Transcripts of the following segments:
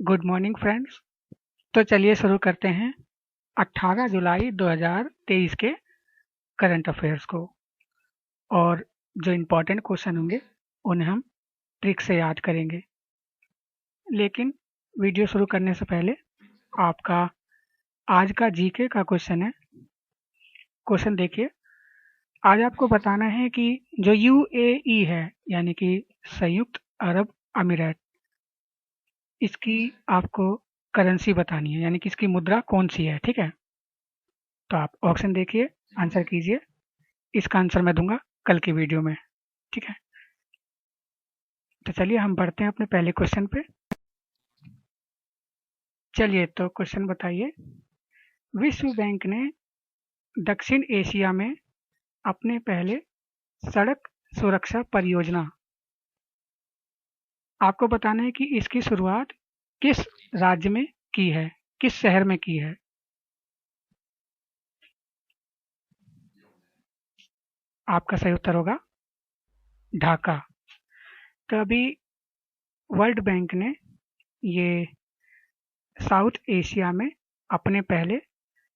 Good morning friends. तो चलिए शुरू करते हैं 18 जुलाई 2023 के करंट अफेयर्स को। और जो इम्पोर्टेंट क्वेश्चन होंगे उन्हें हम ट्रिक से याद करेंगे। लेकिन वीडियो शुरू करने से पहले आपका आज का जीके का क्वेश्चन है। क्वेश्चन देखिए, आज आपको बताना है कि जो यूएई है यानी कि संयुक्त अरब अमीरात, इसकी आपको करेंसी बतानी है, यानी कि इसकी मुद्रा कौन सी है। ठीक है, तो आप ऑप्शन देखिए, आंसर कीजिए। इसका आंसर मैं दूंगा कल की वीडियो में। ठीक है, तो चलिए हम बढ़ते हैं अपने पहले क्वेश्चन पे। चलिए तो क्वेश्चन बताइए, विश्व बैंक ने दक्षिण एशिया में अपने पहले सड़क सुरक्षा परियोजना, आपको बताना है कि इसकी शुरुआत किस राज्य में की है, किस शहर में की है। आपका सही उत्तर होगा ढाका। तो अभी वर्ल्ड बैंक ने ये साउथ एशिया में अपने पहले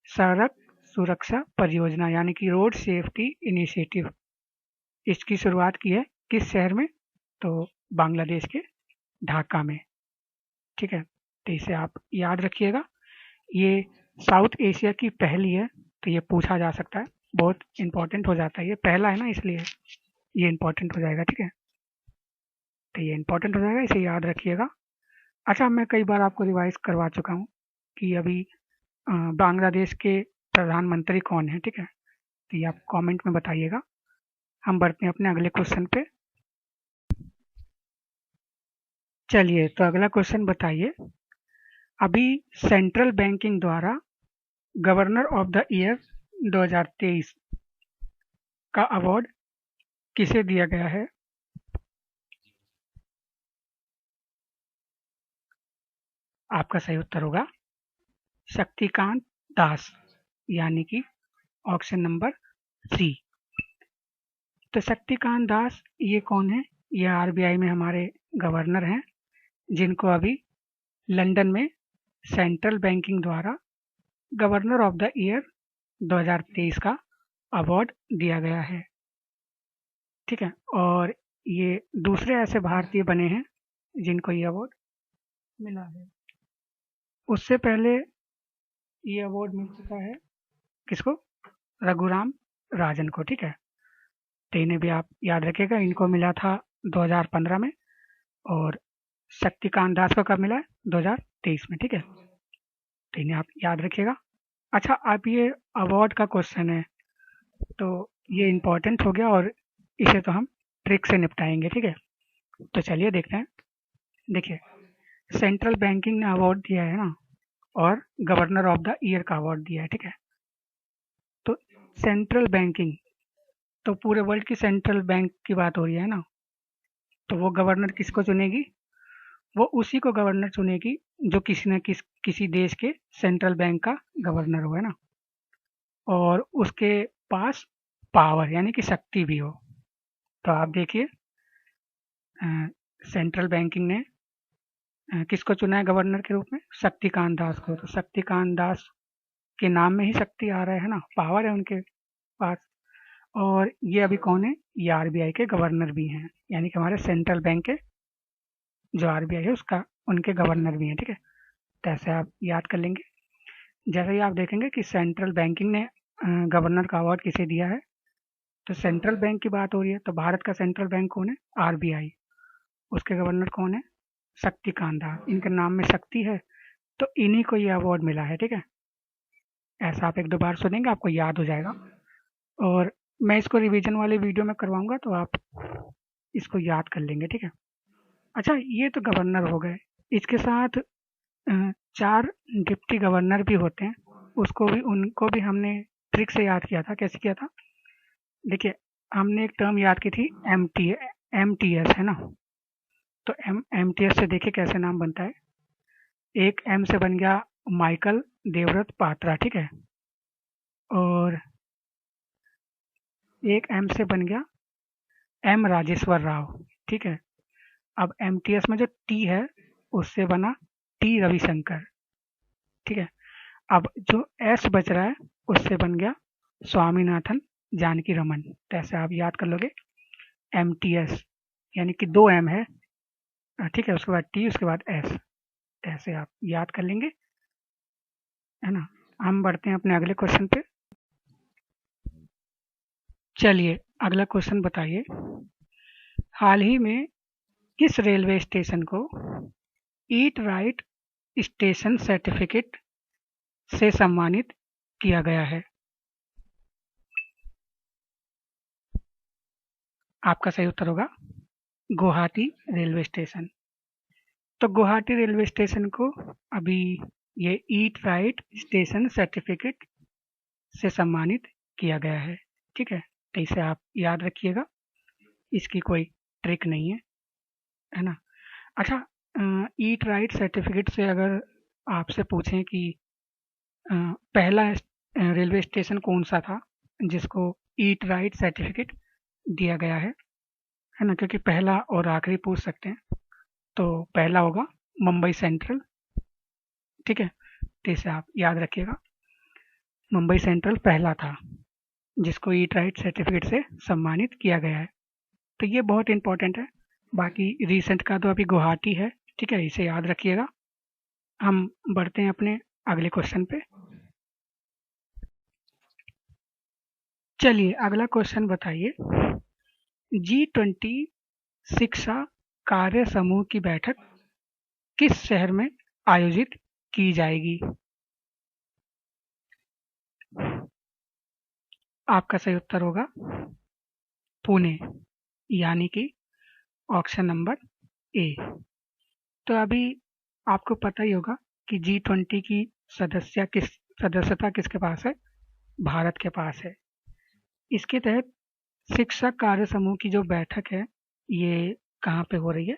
सड़क सुरक्षा परियोजना यानी कि रोड सेफ्टी इनिशिएटिव, इसकी शुरुआत की है किस शहर में, तो बांग्लादेश के ढाका में। ठीक है, तो इसे आप याद रखिएगा। ये साउथ एशिया की पहली है, तो ये पूछा जा सकता है, बहुत इंपॉर्टेंट हो जाता है। ये पहला है ना, इसलिए ये इंपॉर्टेंट हो जाएगा। ठीक है, तो ये इंपॉर्टेंट हो जाएगा, इसे याद रखिएगा। अच्छा, मैं कई बार आपको रिवाइज करवा चुका हूँ कि अभी बांग्लादेश के प्रधानमंत्री कौन है। ठीक है, तो ये आप कमेंट में बताइएगा। हम बढ़ते हैं अपने अगले क्वेश्चन पे। चलिए तो अगला क्वेश्चन बताइए, अभी सेंट्रल बैंकिंग द्वारा गवर्नर ऑफ द ईयर 2023 का अवार्ड किसे दिया गया है। आपका सही उत्तर होगा शक्तिकांत दास, यानी कि ऑप्शन नंबर सी। तो शक्तिकांत दास ये कौन है? ये आरबीआई में हमारे गवर्नर हैं, जिनको अभी लंदन में सेंट्रल बैंकिंग द्वारा गवर्नर ऑफ द ईयर 2023 का अवार्ड दिया गया है। ठीक है, और ये दूसरे ऐसे भारतीय बने हैं जिनको ये अवार्ड मिला है। उससे पहले ये अवार्ड मिल चुका है किसको? रघुराम राजन को। ठीक है, तो इन्हें भी आप याद रखिएगा, इनको मिला था 2015 में, और शक्तिकांत दास को कब मिला है? 2023 में। ठीक है, तो इन्हें आप याद रखिएगा। अच्छा, आप ये अवार्ड का क्वेश्चन है, तो ये इम्पोर्टेंट हो गया और इसे तो हम ट्रिक से निपटाएंगे। ठीक है, तो चलिए देखते हैं। देखिए, सेंट्रल बैंकिंग ने अवार्ड दिया है ना, और गवर्नर ऑफ द ईयर का अवार्ड दिया है। ठीक है, तो सेंट्रल बैंकिंग, तो पूरे वर्ल्ड की सेंट्रल बैंक की बात हो रही है ना, तो वो गवर्नर किसको चुनेगी? वो उसी को गवर्नर चुनेगी जो किसी न किसी देश के सेंट्रल बैंक का गवर्नर हो, है ना, और उसके पास पावर यानी कि शक्ति भी हो। तो आप देखिए, सेंट्रल बैंकिंग ने किसको चुना है गवर्नर के रूप में? शक्तिकांत दास को। तो शक्तिकांत दास के नाम में ही शक्ति आ रहा है ना, पावर है उनके पास। और ये अभी कौन है? ये आरबीआई के गवर्नर भी हैं, यानी कि हमारे सेंट्रल बैंक के जो आरबीआई है उसका, उनके गवर्नर भी हैं। ठीक है, तो ऐसे आप याद कर लेंगे। जैसे ही आप देखेंगे कि सेंट्रल बैंकिंग ने गवर्नर का अवार्ड किसे दिया है, तो सेंट्रल बैंक की बात हो रही है, तो भारत का सेंट्रल बैंक कौन है? आरबीआई। उसके गवर्नर कौन है? शक्तिकांत दास। इनके नाम में शक्ति है, तो इन्हीं को ये अवार्ड मिला है। ठीक है, ऐसा आप एक दो बार सुनेंगे, आपको याद हो जाएगा। और मैं इसको रिवीजन वाले वीडियो में करवाऊंगा, तो आप इसको याद कर लेंगे। ठीक है, अच्छा, ये तो गवर्नर हो गए। इसके साथ 4 डिप्टी गवर्नर भी होते हैं, उनको भी हमने ट्रिक से याद किया था। कैसे किया था? देखिए, हमने एक टर्म याद की थी, एमटीएस, है ना। तो एमटीएस से देखिए कैसे नाम बनता है। एक एम से बन गया माइकल देवव्रत पात्रा। ठीक है, और एक एम से बन गया एम राजेश्वर राव। ठीक है, अब एमटीएस में जो टी है उससे बना टी रविशंकर। ठीक है, अब जो एस बच रहा है उससे बन गया स्वामीनाथन जानकी रमन। तो ऐसे आप याद कर लोगे MTS, यानी कि 2 M है। ठीक है, उसके बाद टी, उसके बाद एस, ऐसे आप याद कर लेंगे, है ना। हम बढ़ते हैं अपने अगले क्वेश्चन पे। चलिए अगला क्वेश्चन बताइए, हाल ही में किस रेलवे स्टेशन को ईट राइट स्टेशन सर्टिफिकेट से सम्मानित किया गया है? आपका सही उत्तर होगा गुवाहाटी रेलवे स्टेशन। तो गुवाहाटी रेलवे स्टेशन को अभी ये ईट राइट स्टेशन सर्टिफिकेट से सम्मानित किया गया है। ठीक है, तो इसे आप याद रखिएगा, इसकी कोई ट्रिक नहीं है ना। अच्छा, ईट राइट सर्टिफिकेट से अगर आपसे पूछें कि पहला रेलवे स्टेशन कौन सा था जिसको ईट राइट सर्टिफिकेट दिया गया है ना, क्योंकि पहला और आखिरी पूछ सकते हैं, तो पहला होगा मुंबई सेंट्रल। ठीक है, तो इसे आप याद रखिएगा, मुंबई सेंट्रल पहला था जिसको ईट राइट सर्टिफिकेट से सम्मानित किया गया है। तो ये बहुत इंपॉर्टेंट है। बाकी रिसेंट का तो अभी गुवाहाटी है। ठीक है, इसे याद रखिएगा। हम बढ़ते हैं अपने अगले क्वेश्चन पे। चलिए अगला क्वेश्चन बताइए, G20 शिक्षा कार्य समूह की बैठक किस शहर में आयोजित की जाएगी? आपका सही उत्तर होगा पुणे, यानी कि ऑप्शन नंबर ए। तो अभी आपको पता ही होगा कि G20 की सदस्यता किसके पास है? भारत के पास है। इसके तहत शिक्षक कार्य समूह की जो बैठक है ये कहाँ पे हो रही है?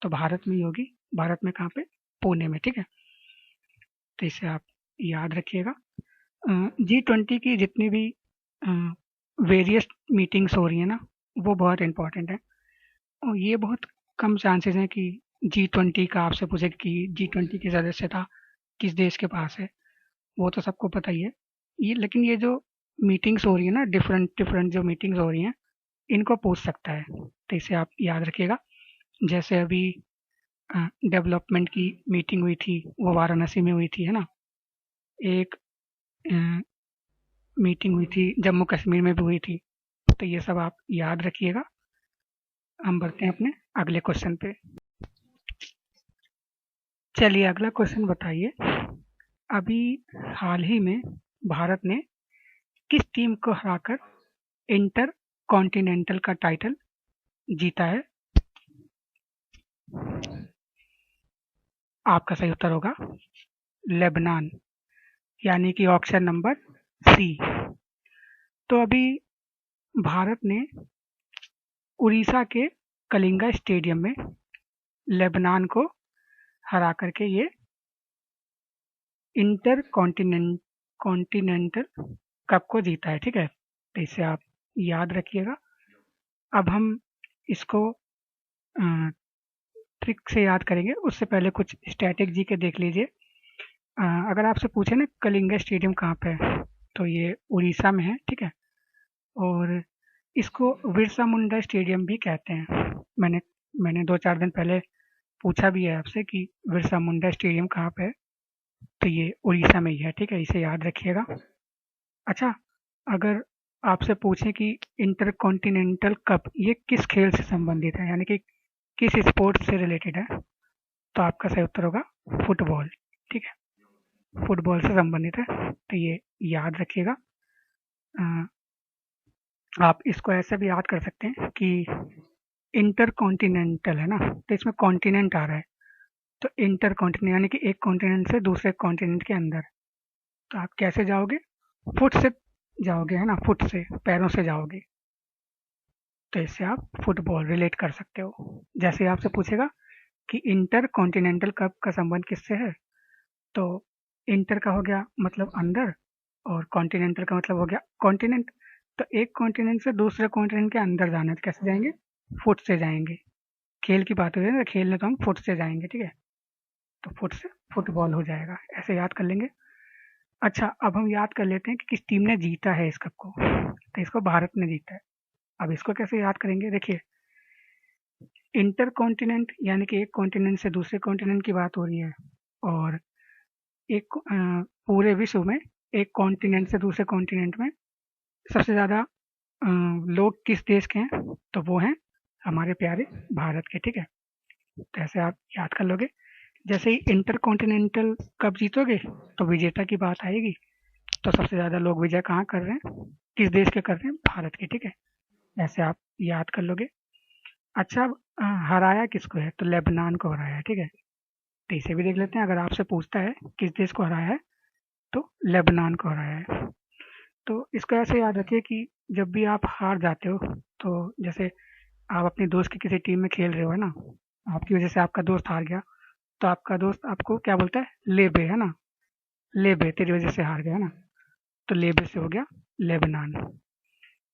तो भारत में ही होगी। भारत में कहाँ पे? पुणे में। ठीक है, तो इसे आप याद रखिएगा। G20 की जितनी भी वेरियस मीटिंग्स हो रही है ना, वो बहुत इंपॉर्टेंट है। और ये बहुत कम चांसेस हैं कि G20 का आपसे पूछे कि G20 की सदस्यता किस देश के पास है, वो तो सबको पता ही है। ये लेकिन ये जो मीटिंग्स हो रही है ना, डिफरेंट डिफरेंट जो मीटिंग्स हो रही हैं, इनको पूछ सकता है, तो इसे आप याद रखिएगा। जैसे अभी डेवलपमेंट की मीटिंग हुई थी, वो वाराणसी में हुई थी, है ना। एक मीटिंग हुई थी जम्मू कश्मीर में भी हुई थी, तो ये सब आप याद रखिएगा। हम बढ़ते हैं अपने अगले क्वेश्चन पे। चलिए अगला क्वेश्चन बताइए, अभी हाल ही में भारत ने किस टीम को हराकर इंटर कॉन्टिनेंटल का टाइटल जीता है? आपका सही उत्तर होगा लेबनान, यानी कि ऑप्शन नंबर सी। तो अभी भारत ने उड़ीसा के कलिंगा स्टेडियम में लेबनान को हरा करके ये इंटर कॉन्टिनेंटल कप को जीता है। ठीक है, तो इसे आप याद रखिएगा। अब हम इसको ट्रिक से याद करेंगे, उससे पहले कुछ स्टैटिक जी के देख लीजिए। अगर आपसे पूछे ना कलिंगा स्टेडियम कहाँ पे है, तो ये उड़ीसा में है। ठीक है, और इसको बिरसा मुंडा स्टेडियम भी कहते हैं। मैंने 2-4 दिन पहले पूछा भी है आपसे कि बिरसा मुंडा स्टेडियम कहाँ पे है, तो ये उड़ीसा में ही है। ठीक है, इसे याद रखिएगा। अच्छा, अगर आपसे पूछें कि इंटर कॉन्टिनेंटल कप ये किस खेल से संबंधित है, यानी कि किस स्पोर्ट से रिलेटेड है, तो आपका सही उत्तर होगा फुटबॉल। ठीक है, फुटबॉल से संबंधित है, तो ये याद रखिएगा। आप इसको ऐसे भी याद कर सकते हैं कि इंटर कॉन्टिनेंटल है ना, तो इसमें कॉन्टिनेंट आ रहा है, तो इंटर कॉन्टिनेंट यानी कि एक कॉन्टिनेंट से दूसरे कॉन्टिनेंट के अंदर। तो आप कैसे जाओगे? फुट से जाओगे, है ना, फुट से, पैरों से जाओगे। तो इससे आप फुटबॉल रिलेट कर सकते हो। जैसे आपसे पूछेगा कि इंटर कॉन्टिनेंटल कप का संबंध किससे है, तो इंटर का हो गया मतलब अंदर, और कॉन्टिनेंटल का मतलब हो गया कॉन्टिनेंट। तो एक कॉन्टिनेंट से दूसरे कॉन्टिनेंट के अंदर जाना है, तो कैसे जाएंगे? फुट से जाएंगे। खेल की बात हो रही है ना, खेलने तो हम फुट से जाएंगे। ठीक है, तो फुट से फुटबॉल हो जाएगा, ऐसे याद कर लेंगे। अच्छा, अब हम याद कर लेते हैं कि किस टीम ने जीता है इस कप को। तो इसको भारत ने जीता है। अब इसको कैसे याद करेंगे, देखिए इंटर कॉन्टिनेंट यानी कि एक कॉन्टिनेंट से दूसरे कॉन्टिनेंट की बात हो रही है, और एक पूरे विश्व में एक कॉन्टिनेंट से दूसरे कॉन्टिनेंट में सबसे ज़्यादा लोग किस देश के हैं, तो वो हैं हमारे प्यारे भारत के, ठीक है। तो ऐसे आप याद कर लोगे। जैसे ही इंटर कॉन्टिनेंटल कप जीतोगे तो विजेता की बात आएगी, तो सबसे ज़्यादा लोग विजय कहाँ कर रहे हैं, किस देश के कर रहे हैं, भारत के, ठीक है। ऐसे आप याद कर लोगे। अच्छा, हराया किसको है, तो लेबनान को हराया है, ठीक है। तो इसे भी देख लेते हैं, अगर आपसे पूछता है किस देश को हराया है, तो लेबनान को हराया है। तो इसको ऐसे याद रखिए कि जब भी आप हार जाते हो, तो जैसे आप अपने दोस्त की किसी टीम में खेल रहे हो, है ना, आपकी वजह से आपका दोस्त हार गया, तो आपका दोस्त आपको क्या बोलता है, लेबे, है ना, लेबे तेरी वजह से हार गया, है ना। तो लेबे से हो गया लेबनान।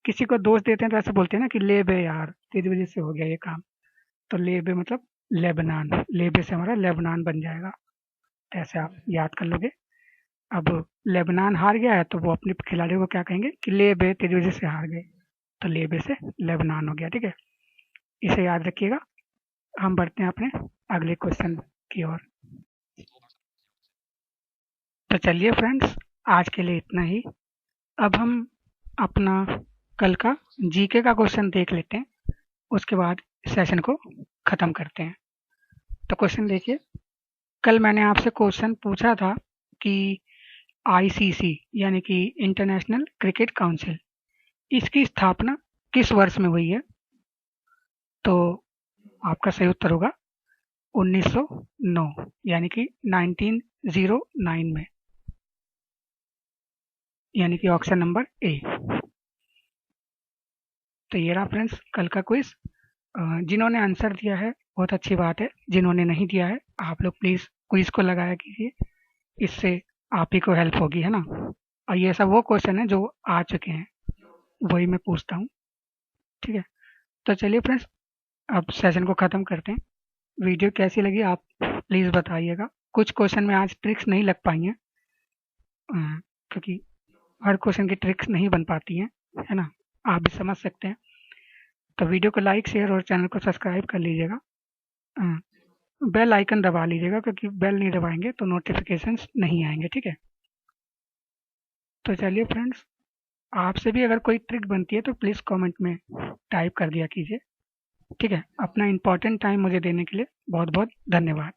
किसी को दोस्त देते हैं तो ऐसे बोलते हैं ना कि लेबे यार तेरी वजह से हो गया ये काम, तो लेबे मतलब लेबनान, लेबे से हमारा लेबनान बन जाएगा। तो ऐसे आप याद कर लोगे। अब लेबनान हार गया है तो वो अपने खिलाड़ियों को क्या कहेंगे कि लेबे तेरी वजह से हार गए, तो लेबे से लेबनान हो गया, ठीक है। इसे याद रखिएगा। हम बढ़ते हैं अपने अगले क्वेश्चन की ओर। तो चलिए फ्रेंड्स, आज के लिए इतना ही। अब हम अपना कल का जीके का क्वेश्चन देख लेते हैं, उसके बाद सेशन को ख़त्म करते हैं। तो क्वेश्चन देखिए, कल मैंने आपसे क्वेश्चन पूछा था कि आईसीसी यानी कि इंटरनेशनल क्रिकेट काउंसिल, इसकी स्थापना किस वर्ष में हुई है, तो आपका सही उत्तर होगा 1909 यानी कि 1909 में, यानी कि ऑप्शन नंबर ए। तो ये रहा फ्रेंड्स कल का क्विज। जिन्होंने आंसर दिया है बहुत अच्छी बात है, जिन्होंने नहीं दिया है आप लोग प्लीज़ क्विज को लगाया कीजिए, इससे आप ही को हेल्प होगी, है ना। और ये सब वो क्वेश्चन है जो आ चुके हैं, वही मैं पूछता हूँ, ठीक है। तो चलिए फ्रेंड्स, अब सेशन को ख़त्म करते हैं। वीडियो कैसी लगी आप प्लीज़ बताइएगा। कुछ क्वेश्चन में आज ट्रिक्स नहीं लग पाई हैं, क्योंकि हर क्वेश्चन की ट्रिक्स नहीं बन पाती हैं, है ना, आप भी समझ सकते हैं। तो वीडियो को लाइक शेयर और चैनल को सब्सक्राइब कर लीजिएगा। बेल आइकन दबा लीजिएगा, क्योंकि बेल नहीं दबाएंगे तो नोटिफिकेशंस नहीं आएंगे, ठीक है। तो चलिए फ्रेंड्स, आपसे भी अगर कोई ट्रिक बनती है तो प्लीज़ कमेंट में टाइप कर दिया कीजिए, ठीक है। अपना इम्पोर्टेंट टाइम मुझे देने के लिए बहुत बहुत धन्यवाद।